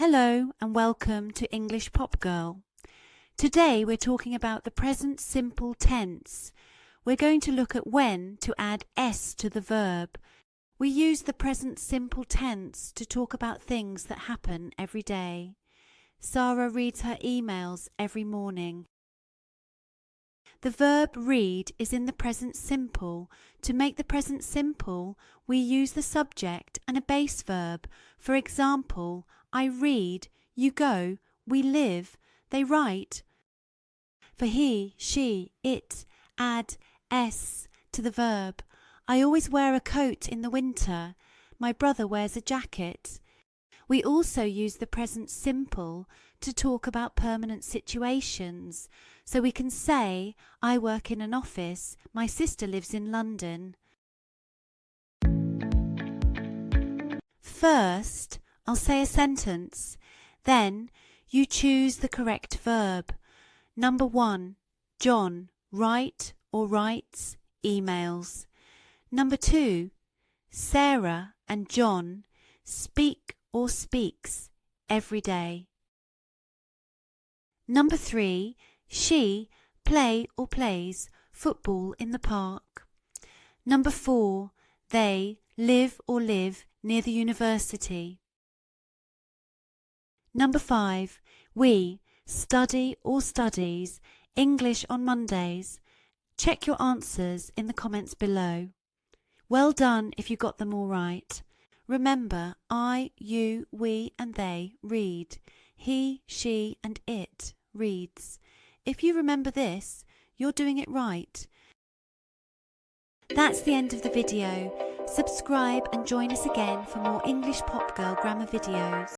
Hello and welcome to English Pop Girl. Today we're talking about the present simple tense. We're going to look at when to add s to the verb. We use the present simple tense to talk about things that happen every day. Sarah reads her emails every morning. The verb read is in the present simple. To make the present simple, we use the subject and a base verb. For example, I read, you go, we live, they write. For he, she, it, add s to the verb. I always wear a coat in the winter. My brother wears a jacket. We also use the present simple to talk about permanent situations. So we can say, I work in an office, my sister lives in London. First, I'll say a sentence. Then you choose the correct verb. Number 1, John, write or writes emails. Number 2, Sarah and John speak or speaks every day. Number 3, she play or plays football in the park. Number 4, they live or live near the university. Number 5, we study or studies English on Mondays. Check your answers in the comments below. Well done if you got them all right. Remember, I, you, we and they read. He, she and it reads. If you remember this, you're doing it right. That's the end of the video. Subscribe and join us again for more English Pop Girl grammar videos.